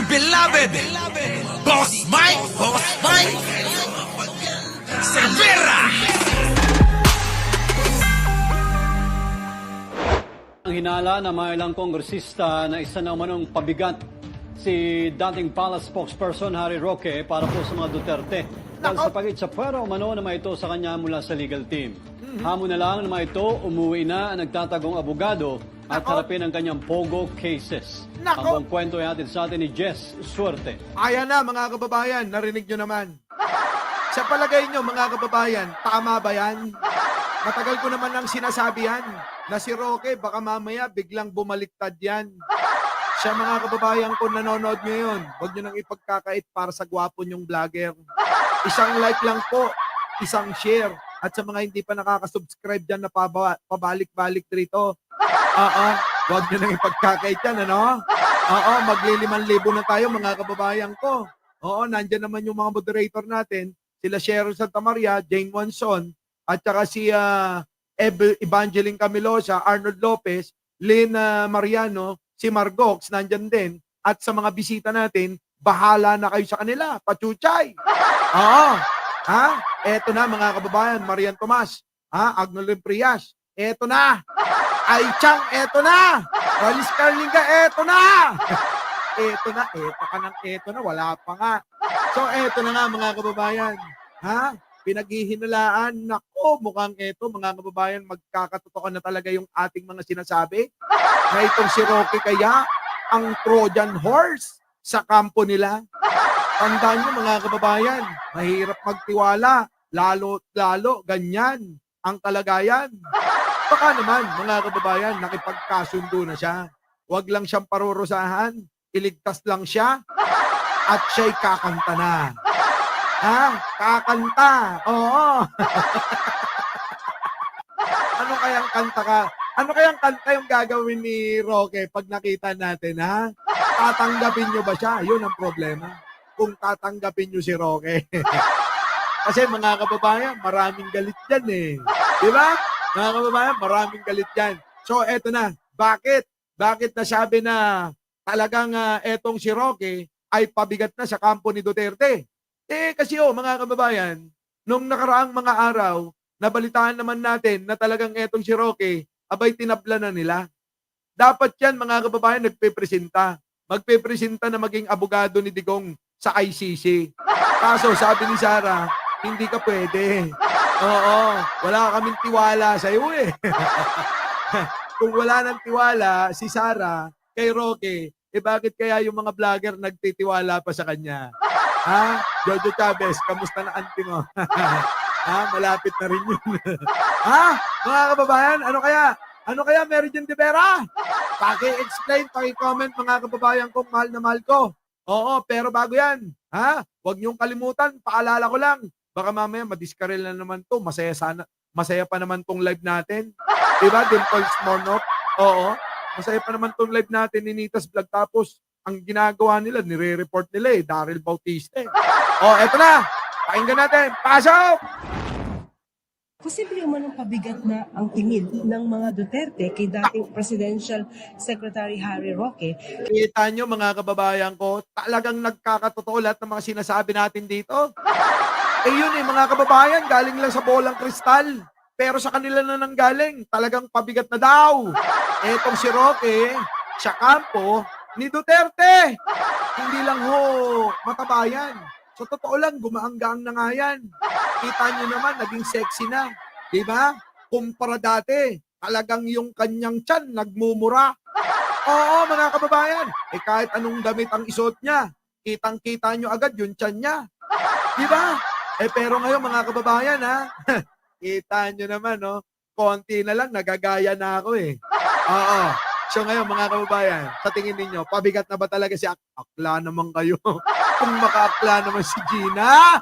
beloved Boss Mike Cervera. Ang hinala ng mga ilang kongresista na isa na umanong pabigat si dating Palace spokesperson Harry Roque para po sa mga Duterte. Dahil sa pagit sa pwera umano na ito sa kanya mula sa legal team. Hamon na lang na ito, umuwi na ang nagtatagong abogado at harapin ang kanyang pogo cases. Ang buong kwento ay atin sa atin ni Jess Suerte. Ayan na mga kababayan, narinig nyo naman. Sa palagay nyo mga kababayan, tama ba yan? Matagal ko naman ang sinasabi yan na si Roque baka mamaya biglang bumaliktad yan. Sa mga kababayan ko nanonood ngayon, huwag nyo nang ipagkakait para sa gwapo nyong vlogger. Isang like lang po, isang share. At sa mga hindi pa nakaka-subscribe dyan na pabalik-balik rito, huwag nyo nang ipagkakait yan, ano? Magli5,000 na tayo mga kababayan ko. Nandyan naman yung mga moderator natin, sila Cheryl Santa Maria, Jane Wanson, at saka si Evangeline Camilosa, Arnold Lopez, Lynn Mariano, si Margox, nandyan din. At sa mga bisita natin, bahala na kayo sa kanila, pachuchay. Eto na mga kababayan, Marian Tomas, Agnolin Prias, eto na. Ay Chang, eto na. Walis Carlinga, eto na. Eto na, wala pa nga. So eto na nga mga kababayan, pinaghihinalaan, nako, mukhang eto mga kababayan, magkakatotokan na talaga yung ating mga sinasabi na itong si Roque kaya ang Trojan horse sa kampo nila. Tandaan nyo mga kababayan, mahirap magtiwala, lalo ganyan ang kalagayan. Baka naman mga kababayan, nakipagkasundo na siya. Huwag lang siyang parurusahan, iligtas lang siya at siya'y kakanta na. Kakanta. Oo. Ano kayang kanta ka? Ano kayang kanta yung gagawin ni Roque pag nakita natin, Tatanggapin nyo ba siya? Yun ang problema. Kung tatanggapin nyo si Roque. Kasi mga kababayan, maraming galit dyan Di ba? Mga kababayan, maraming galit dyan. So eto na. Bakit? Bakit nasabi na talagang etong si Roque ay pabigat na sa kampo ni Duterte? Kasi mga kababayan, nung nakaraang mga araw, nabalitaan naman natin na talagang etong si Roque, abay tinabla na nila. Dapat yan mga kababayan nagpepresenta. Magpepresenta na maging abogado ni Digong sa ICC. Kaso sabi ni Sara, hindi ka pwede. Wala kaming tiwala sa iyo Kung wala nang tiwala si Sara kay Roque, bakit kaya yung mga vlogger nagtitiwala pa sa kanya? Jojo Chavez, kamusta na auntie mo? Malapit na rin yun. Mga kababayan, ano kaya Mary Jane de Vera? Paki-explain, paki-comment mga kababayan kong mahal na mahal ko. Pero bago yan, huwag niyong kalimutan, paalala ko lang, baka mamaya madiskarel na naman to, masaya pa naman tong live natin. Diba, Dimple Smirnoff? Masaya pa naman tong live natin ni Nita's Vlog, tapos ang ginagawa nila, nire-report nila Daryl Bautista. Eto na, pakinggan natin, pasok! Posible umanong pabigat na ang tingin ng mga Duterte kay dating Presidential Secretary Harry Roque. Kita nyo mga kababayan ko, talagang nagkakatotoo lahat ng mga sinasabi natin dito. Yun mga kababayan, galing lang sa bolang kristal. Pero sa kanila na nanggaling, talagang pabigat na daw. Etong si Roque, sa kampo ni Duterte. Hindi lang matabayan. So totoo lang, gumaanggang na nga yan. Kita nyo naman, naging sexy na. Diba? Kumpara dati, talagang yung kanyang tiyan nagmumura. Mga kababayan, kahit anong damit ang isuot niya, kitang-kita nyo agad yung tiyan niya. Diba? Pero ngayon mga kababayan, kita nyo naman, konti na lang, nagagaya na ako So ngayon mga kababayan, sa tingin ninyo, pabigat na ba talaga si Akla naman kayo? Kung maka-akla naman si Gina.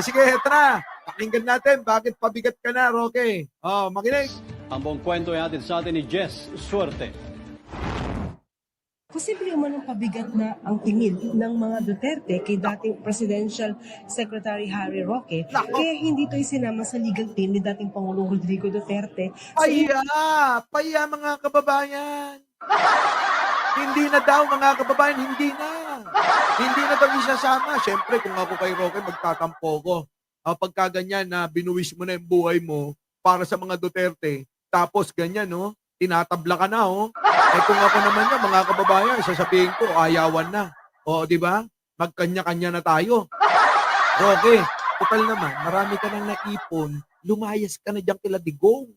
Sige, eto na. Pakinggan natin, bakit pabigat ka na, Roque? Makinig. Ang buong kwento ay atin sa atin ni Jess Suerte. Posible umanong pabigat na ang tingin ng mga Duterte kay dating Presidential Secretary Harry Roque. Kaya hindi ito isinama sa legal team ni dating Pangulong Rodrigo Duterte. Paya mga kababayan. Hindi na daw, mga kababayan, hindi na. Hindi na daw isasama. Siyempre, kung ako kay Roque, magtatampo ko. Pagka ganyan na binuwis mo na yung buhay mo para sa mga Duterte, tapos ganyan, no? Tinatabla ka na, oh. Eh kung ako naman yan, mga kababayan, sasabihin ko, ayawan na. O, di ba? Magkanya-kanya na tayo. Roque, total naman, marami ka nang naipon, lumayas ka na dyan kila Digong.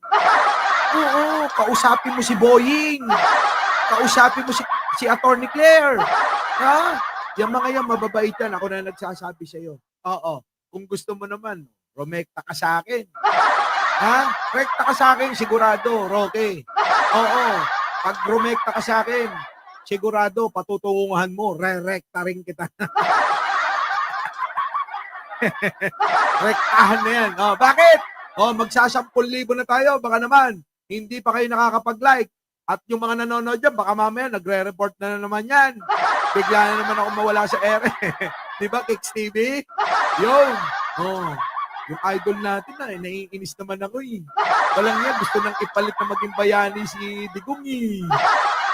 Oo, kausapin mo si Boying. Kausapin mo si Attorney Claire. Ha? Yung mga yan, mababait yan. Ako na nagsasabi sa'yo. Oo, kung gusto mo naman, rumekta ka sa akin. Ha? Rekta ka sa akin, sigurado, Roque. Oo, pag rumekta ka sa akin, sigurado, patutunguhan mo, re-rekta rin kita. Rektahan na yan. Oh, bakit? Oh, magsa-10,000 na tayo. Baka naman, hindi pa kayo nakakapag-like. At yung mga nanonood dyan, baka mamaya nagre-report na naman yan. Bigla na naman ako mawala sa ere. Di ba, Kicks TV? Yun. Oh, yung idol natin na, naiinis naman ako eh. Walang yan, gusto nang ipalit na maging bayani si Digong eh.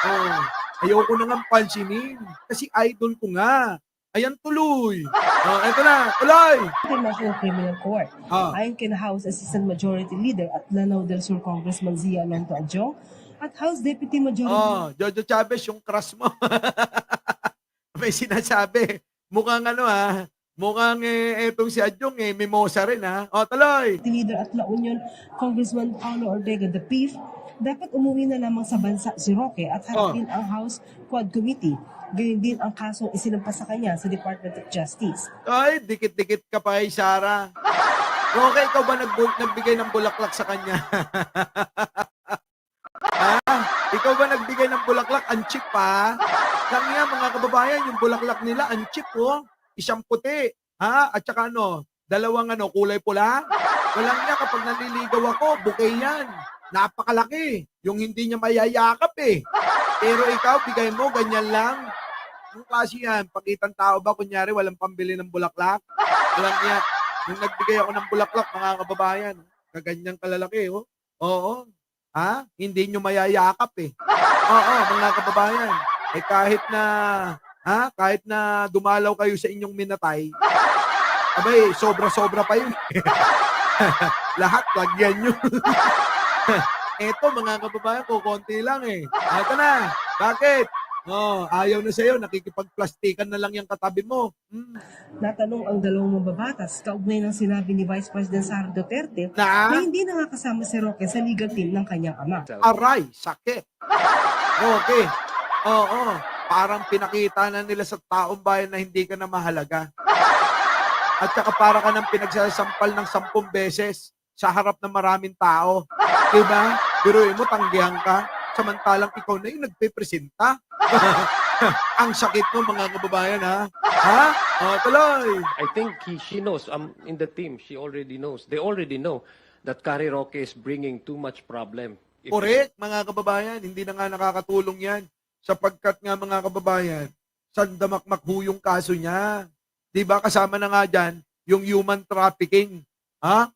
Oh, ayoko na nga pansinin. Kasi idol ko nga. Ayan tuloy. Oh, eto na, tuloy. International Criminal Court. Ayon kina House Assistant Majority Leader at Lanao del Sur Congressman Zia Alonto Adjong at House Deputy Majority Oh, Jojo Chavez, yung crush mo. May sinasabi. Mukhang ano mukhang etong si Adjong mimosa rin Oh, tuloy. Leader at La Union Congressman Paulo Ortega the Fifth, dapat umuwi na lamang sa bansa si Roque at harapin ang House Quad Committee. Gayun din ang kasong isinampas sa kanya sa Department of Justice. Ay, dikit-dikit ka pa kay Sara. Roque, ikaw ba nagbigay ng bulaklak sa kanya? Ikaw ba nagbigay ng bulaklak? Ang cheap pa. Lang yan, mga kababayan, yung bulaklak nila, ang cheap Isang puti. At saka dalawang kulay pula. Walang niya, kapag naliligaw ako, bouquet yan. Napakalaki. Yung hindi niya mayayakap Pero ikaw, bigay mo, ganyan lang. Yung klase yan, pakitang tao ba, kunyari, walang pambili ng bulaklak? Walang niya. Nung nagbigay ako ng bulaklak, mga kababayan, kaganyang kalalaki, Oo. Hindi nyo mayayakap Oo, mga kababayan. Kahit na dumalaw kayo sa inyong minatay, abay, sobra-sobra pa yun. Lahat, lagyan nyo. Eto, mga kababayan, kukunti lang Ito na. Bakit? Ayaw na sa'yo, nakikipagplastikan na lang yung katabi mo. Natanong ang dalawang mababatas kaugnay ng sinabi ni Vice President Sara Duterte Na? na hindi nakakasama si Roque sa legal team ng kanyang ama. Aray, sakit. Okay. Oo. Parang pinakita na nila sa taong bayan na hindi ka na mahalaga. At saka para ka nang pinagsasampal ng 10 beses sa harap ng maraming tao. Diba? Biruin mo, tanggihan ka. Samantalang ikaw na yung nagpipresenta. Ang sakit mo, mga kababayan, tuloy. I think she knows. In the team, she already knows. They already know that Kari Roque is bringing too much problem. Correct, mga kababayan. Hindi na nga nakakatulong yan. Sapagkat nga, mga kababayan, sandamakmak yung kaso niya. Diba? Kasama na nga dyan, yung human trafficking.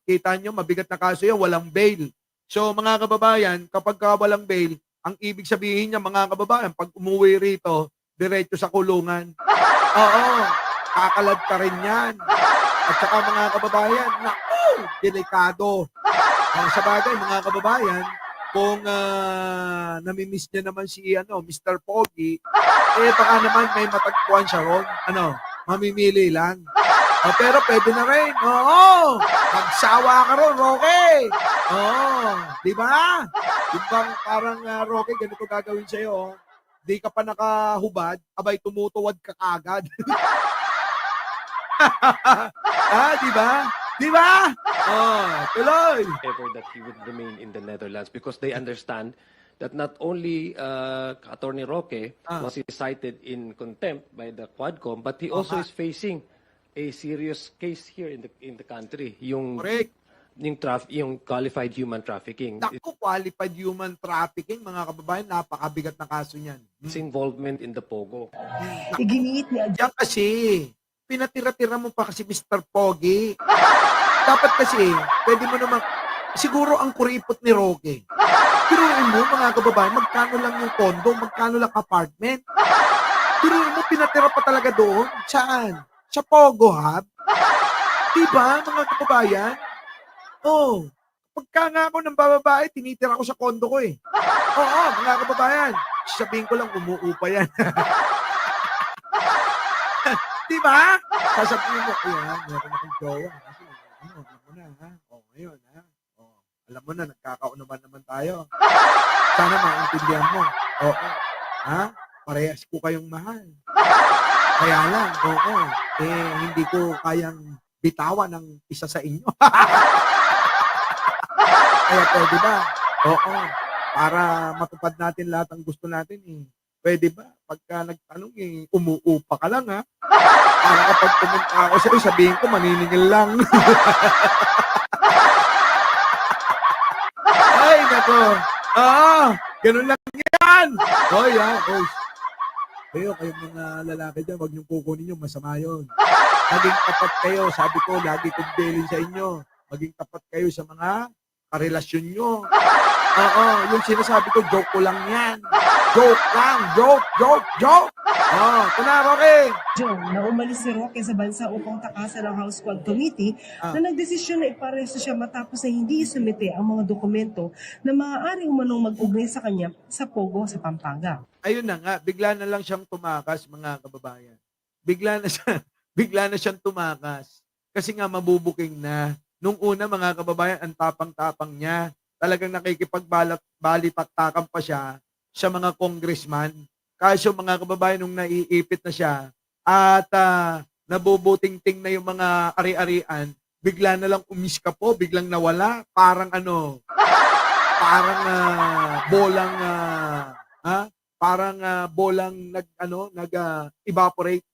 Kita nyo, mabigat na kaso yan, walang bail. So, mga kababayan, kapag walang bail, ang ibig sabihin niya, mga kababayan, pag umuwi rito, diretso sa kulungan. Oo, kakalad ka rin yan. At saka, mga kababayan, delikado. Sa bagay, mga kababayan, kung namimiss niya naman si Mr. Pogi, baka naman may matagpuan siya ron. Mamimili lang. Pero pwede na rin. Oo. Magsawa ka ron, Roque. Oo. Di ba? Ibang parang Roque, ganito gagawin sa'yo. Di ka pa nakahubad, abay tumutuwad ka kagad. Di ba? Di ba? Tuloy. Ever that he would remain in the Netherlands because they understand that not only Attorney Roque was cited in contempt by the Quadcom, but he also is facing a serious case here in the country. Correct. Yung qualified human trafficking. Naku, qualified human trafficking, mga kababayan, napakabigat na kaso niyan. Its involvement in the Pogo. Iginiit ni Diyan kasi, pinatira-tira mo pa kasi Mr. Pogi. Dapat kasi, pwede mo naman, siguro ang kuripot ni Roque. Biruin mo, mga kababayan, magkano lang yung condo, magkano lang apartment. Biruin mo, pinatira pa talaga doon. Saan? Sa Pogo Hub? Diba, mga kababayan? Oh, pagka nga ako ng bababae, tinitira ko sa condo ko eh. Oo, mga kababayan, sabihin ko lang, umuupa yan. Diba? Sasabihin mo, ayan, meron akong jowa. Kasi, alam mo na, ha? O, ngayon, ha? O, alam mo na, nagkakaunaman naman tayo. Sana maintindihan mo. Oo. Ha? Parehas ko kayong mahal. Kaya lang, oo. Hindi ko kayang bitawan ng isa sa inyo. Kaya pwede ba? Oo. Para matupad natin lahat ng gusto natin Pwede ba? Pagka nagtanong umuupa ka lang ha. Para kapag pumunta ako sa'yo, sabihin ko maniningil lang. Ay, nako. Ganun lang yan. Oy, oy. Kayong mga lalaki dyan, wag niyong kukunin yung masama yun. Maging tapat kayo. Sabi ko, lagi kong bilin sa inyo. Maging tapat kayo sa mga karelasyon nyo. Oo, yung sinasabi ko, joke ko lang yan. Joke lang. Joke. Kunwari, okay. John, na umalis si Roque sa bansa upang takasan ng House Quad Committee na nagdesisyon na iparesto siya matapos na hindi isumite ang mga dokumento na maaaring umanong mag-ugnay sa kanya sa Pogo sa Pampanga. Ayun na nga, bigla na lang siyang tumakas, mga kababayan. Bigla na siyang tumakas. Kasi nga mabubuking na. Nung una, mga kababayan, ang tapang-tapang niya. Talagang nakikipagbalit-taktakan pa siya sa mga congressman. Kaso mga kababayan, nung naiipit na siya at nabubuting-ting na yung mga ari-arian, bigla na lang umiska po, biglang nawala. Parang bolang nag-evaporate.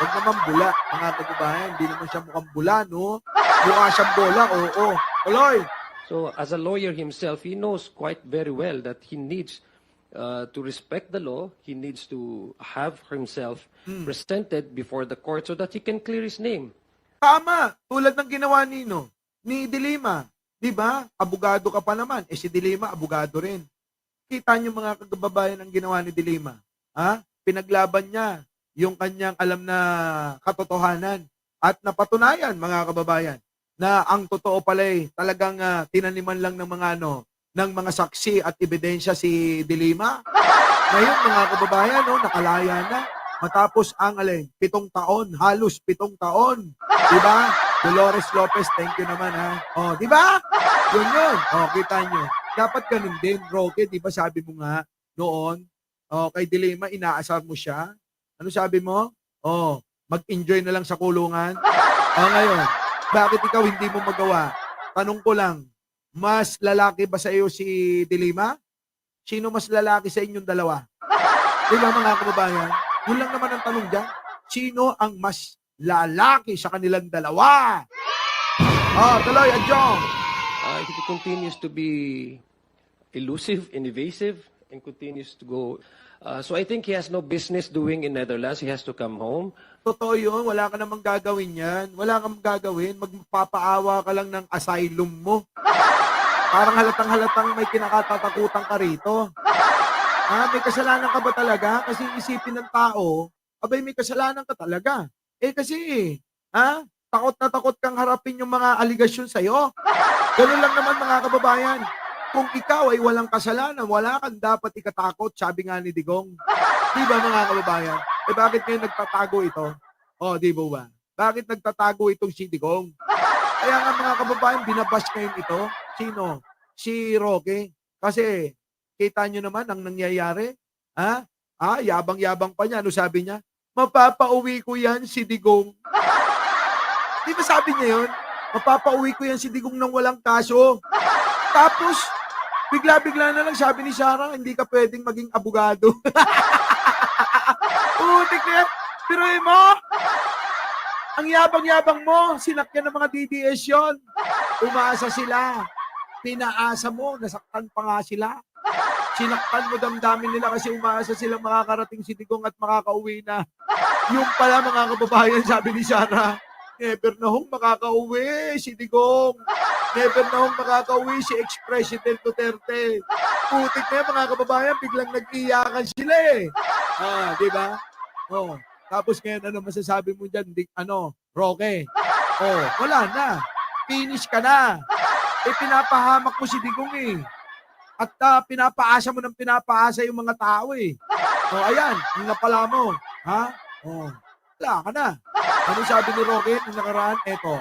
Huwag naman bula, mga kababayan. Hindi naman siya mukhang bula, no? Mukha siyang bola, oo. Tuloy! So, as a lawyer himself, he knows quite very well that he needs to respect the law. He needs to have himself presented before the court so that he can clear his name. Tama! Tulad ng ginawa ni De Lima. Diba? Abogado ka pa naman. Si De Lima, abogado rin. Kita niyo mga kababayan ang ginawa ni De Lima. Pinaglaban niya yung kanyang alam na katotohanan. At napatunayan, mga kababayan, na ang totoo pala talagang tinaniman lang ng mga saksi at ebidensya si De Lima. Ngayon, mga kababayan, nakalaya na. Matapos ang 7 taon, halos 7 taon. Diba? Dolores Lopez, thank you naman ha. Diba? Yun. Kita nyo. Dapat ganun din, Roque, diba sabi mo nga noon, kay De Lima, inaasar mo siya. Ano sabi mo? Mag-enjoy na lang sa kulungan. Ngayon, bakit ikaw hindi mo magawa? Tanong ko lang, mas lalaki ba sa iyo si De Lima? Sino mas lalaki sa inyong dalawa? Diba mga kababayan? Yun lang naman ang tanong dyan. Sino ang mas lalaki sa kanilang dalawa? Tuloy, Adjong. If he continues to be elusive and evasive and continues to go, so I think he has no business doing in Netherlands. He has to come home. Totoo yun, wala ka namang gagawin yan. Wala kang gagawin, magpapaawa ka lang ng asylum mo. Parang halatang-halatang may kinakatatakutan ka rito. May kasalanan ka ba talaga? Kasi isipin ng tao, abay may kasalanan ka talaga. Kasi, takot na takot kang harapin yung mga aligasyon sa'yo. Ganun lang naman mga kababayan. Kung ikaw ay walang kasalanan, wala kang dapat ikatakot, sabi nga ni Digong. Di ba mga kababayan? Bakit ngayon nagtatago ito? Di ba? Bakit nagtatago itong si Digong? Kaya nga mga kababayan, binabash ngayon ito. Sino? Si Roque. Kasi, kita nyo naman ang nangyayari. Yabang-yabang pa niya. Ano sabi niya? Mapapauwi ko yan si Digong. Di ba sabi niya yun? Mapapauwi ko yan si Digong nang walang kaso. Tapos, bigla-bigla na lang sabi ni Sarah, hindi ka pwedeng maging abogado. Utik na yan. Pero mo, ang yabang-yabang mo, sinakyan ng mga DDS yun. Umaasa sila. Pinaasa mo, nasaktan pa nga sila. Sinaktan mo damdamin nila kasi umaasa silang makakarating si Digong at makakauwi na. Yung pala mga kababayan, sabi ni Sarah, never na hong makakauwi si Digong. Never na akong makakauwi si ex-president Duterte. Putik na yan, mga kababayan, biglang nag-iyakan sila eh. Di ba? Oh. Tapos ngayon, ano masasabi mo dyan? Roque. Oh, wala na. Finish ka na. Pinapahamak mo si Digong eh. At pinapaasa mo ng pinapaasa yung mga tao eh. Oh, ayan, ang napala mo. Ha? Oh, wala ka na. Ano sabi ni Roque nung nakaraan? Eto.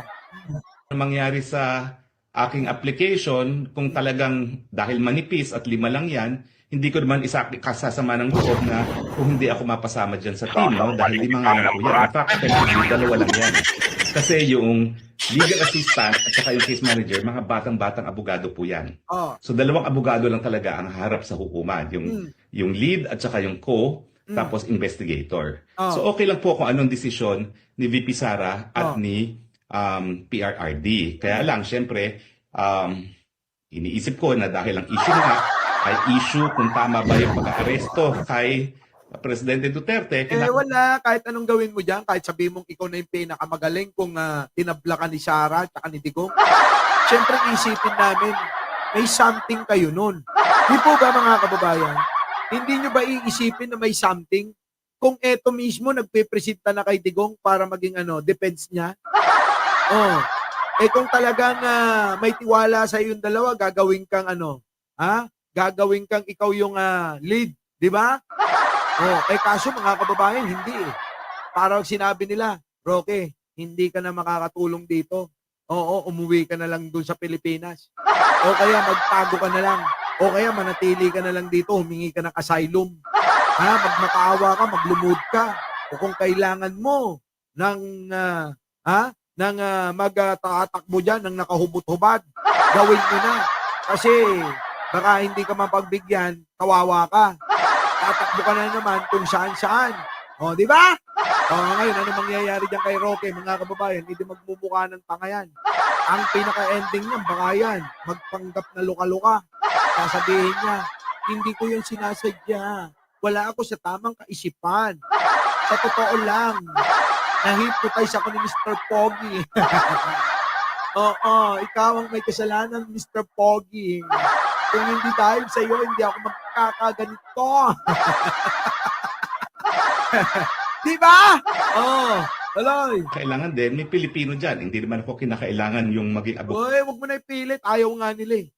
Mangyari sa aking application kung talagang dahil manipis at 5 lang yan, hindi ko naman kasasama ng loob na kung hindi ako mapasama dyan sa team, no? Dahil 5 nga lang po yan. In fact, effectively, 2 lang yan. Kasi yung legal assistant at saka yung case manager, mga batang-batang abogado po yan. So 2 abogado lang talaga ang harap sa hukuman. Yung lead at saka yung tapos investigator. So okay lang po kung anong desisyon ni VP Sara at ni PRRD. Kaya lang, syempre, iniisip ko na dahil ang issue nga ay issue kung tama ba yung pag-aaresto kay Presidente Duterte. Wala. Kahit anong gawin mo dyan, kahit sabihin mong ikaw na yung pinakamagaling kung tinabla ka ni Sara at ni Digong, syempre isipin namin, may something kayo nun. Di po ba mga kababayan? Hindi nyo ba iisipin na may something kung eto mismo nagpe-presenta na kay Digong para maging defense niya? Kung talagang may tiwala sa yung dalawa, gagawin kang gagawin kang ikaw yung lead, di ba? Kaso mga kababayan, hindi eh. Parang sinabi nila, Roque, hindi ka na makakatulong dito. Umuwi ka na lang dun sa Pilipinas. O kaya magtago ka na lang. O kaya manatili ka na lang dito, humingi ka ng asylum. Magmakaawa ka, maglumod ka. O kung kailangan mo ng magtatakbo dyan, ng nakahubot-hubad, gawin mo na. Kasi baka hindi ka mapagbigyan, kawawa ka. Tatakbo ka na naman kung saan-saan. Di ba? Ngayon, ano mangyayari dyan kay Roque, mga kababayan? Hindi magmumukha ng tangayan. Ang pinaka-ending niyan, baka yan, magpanggap na luka-luka. Sasabihin niya, hindi ko yung sinasadya. Wala ako sa tamang kaisipan. Sa totoo lang, na-hypnotize ako ni Mr. Pogi. Ikaw ang may kasalanan, Mr. Pogi. Kung hindi dahil sa iyo, hindi ako magkakaganito. Di ba? Aloy. Kailangan din, may Pilipino dyan. Hindi naman ako kinakailangan yung maging abogado. Huwag mo na ipilit. Ayaw nga nila eh.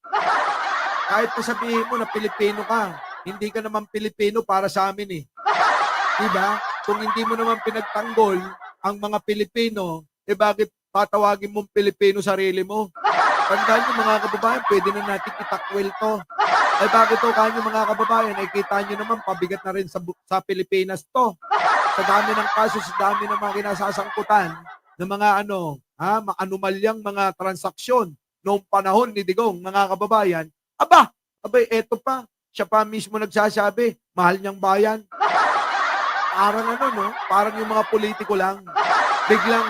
Kahit pa sabihin mo na Pilipino ka, hindi ka naman Pilipino para sa amin eh. Di ba? Kung hindi mo naman pinagtanggol ang mga Pilipino, bakit tatawagin mong Pilipino sarili mo? Tandaan nyo mga kababayan, pwede na natin itakwil to. Bakit to kanyo mga kababayan? Kita nyo naman, pabigat na rin sa Pilipinas to. Sa dami ng kaso, sa dami ng mga kinasasangkutan ng mga anomalyang mga transaksyon noong panahon ni Digong, mga kababayan. Eto pa, siya pa mismo nagsasabi, mahal niyang bayan. Parang parang yung mga politiko lang, biglang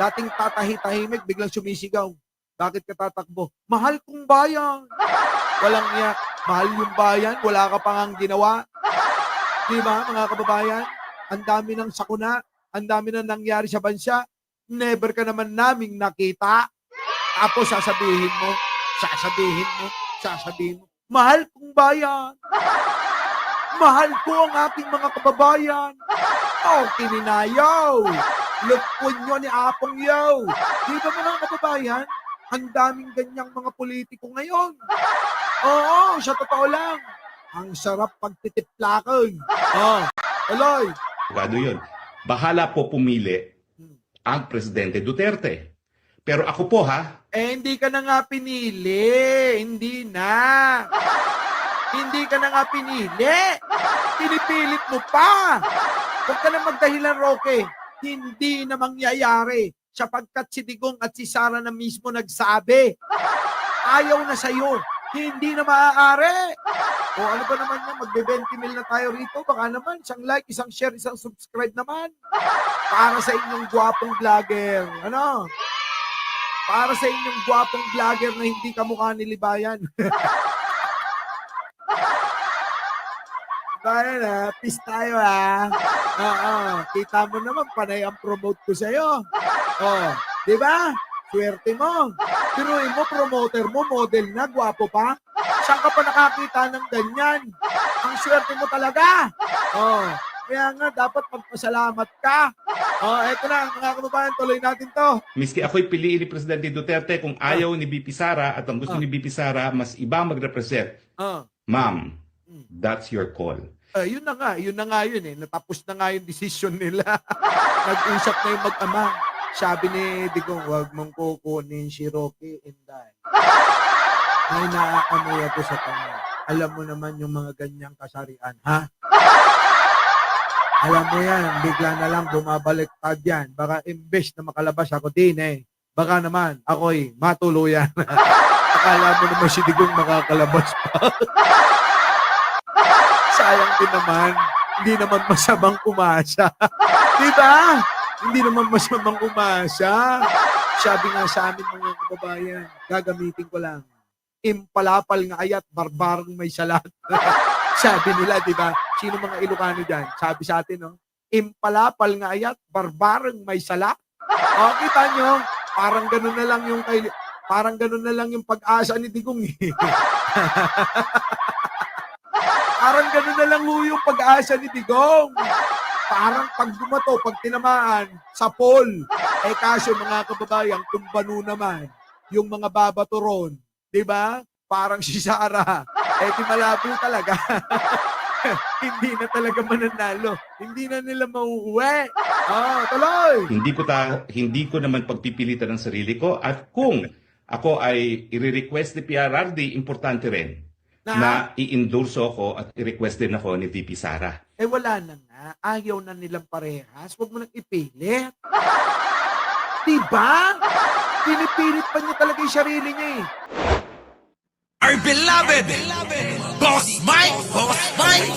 dating tatahi-tahimik, biglang sumisigaw. Bakit ka tatakbo? Mahal kong bayan. Walang niya. Mahal yung bayan, wala ka pang ginawa. Di ba, mga kababayan? Ang dami ng sakuna, ang dami na nangyari sa bansa. Never ka naman naming nakita. Tapos sasabihin mo, mahal kong bayan. Mahal ko ang aking mga kababayan. Kininayaw. Lupon nyo ni Apong Yaw. Di ba mga kababayan? Ang daming ganyang mga politiko ngayon. Sa totoo lang. Ang sarap pagtitiplakan. Aloy. Abogado yun. Bahala po pumili ang Presidente Duterte. Pero ako po hindi ka na nga pinili. Hindi na. Hindi ka na nga pinili. Pinipilit mo pa. Huwag ka na magdahilan, Roque. Hindi na mangyayari. Sapagkat si Digong at si Sara na mismo nagsabi, ayaw na sa'yo. Hindi na maaari. Ano ba naman yan? Magbe-20 mil na tayo rito. Baka naman, isang like, isang share, isang subscribe naman. Para sa inyong gwapong vlogger. Para sa inyong gwapong vlogger na hindi kamukha ni Libayan. Bayan peace tayo kita mo naman, panay ang promote ko sa'yo. Di ba? Swerte mo. Pinuin mo, promoter mo, model na, gwapo pa. Saan ka pa nakakita ng ganyan? Ang swerte mo talaga. Oh, kaya nga, dapat magpasalamat ka. Oh, eto na, mga kababayan, tuloy natin to. Miski ako'y piliin ni Presidente Duterte kung ayaw ni BP Sara at ang gusto ni BP Sara, mas iba mag-represent. Oh. Ma'am, that's your call. Yun na nga yun eh. Natapos na nga yung decision nila. Nag-usap na yung mag-ama. Sabi ni Digong, huwag mong kukunin si Rocky Inday. May naaamoy ako sa kanya. Alam mo naman yung mga ganyang kasarian, ha? Alam mo yan, bigla na lang bumabaliktad yan. Baka imbes na makalabas ako din eh. Baka naman, ako'y matuluyan. Akala mo naman si Digong makakalabas pa. Sayang din naman. Hindi naman masamang umasa. Diba? Hindi naman masamang umasa. Sabi nga sa amin mga kababayan, gagamitin ko lang. Impalapal nga ayat, barbarang may salat. Sabi nila, di ba? Sino mga Ilocano dyan? Sabi sa atin, no? Impalapal nga ayat, barbarang may salat. O, kita nyo, parang ganun na lang yung parang ganun na lang yung pag-asa ni Digong. Parang ganun na lang yung pag-asa ni Digong. Parang pag bumato, pag tinamaan, sa poll. Eh kaso mga kababayan, tumbano naman, yung mga babato ron, di ba? Parang si Sara. Eh di malabo talaga. Hindi na talaga mananalo. Hindi na nila mauuwi. Tuloy! Hindi ko naman pagpipilitan ng sarili ko at kung ako ay i-request ni PRRD, importante rin na i-endorso ako at i-request din ako ni VP Sara. Eh wala na nga. Ayaw na nilang parehas. Huwag mo nang ipilit. Diba? Pinipilit pa niya talaga yung sarili niya eh. Our beloved Boss Mike! Boss Mike!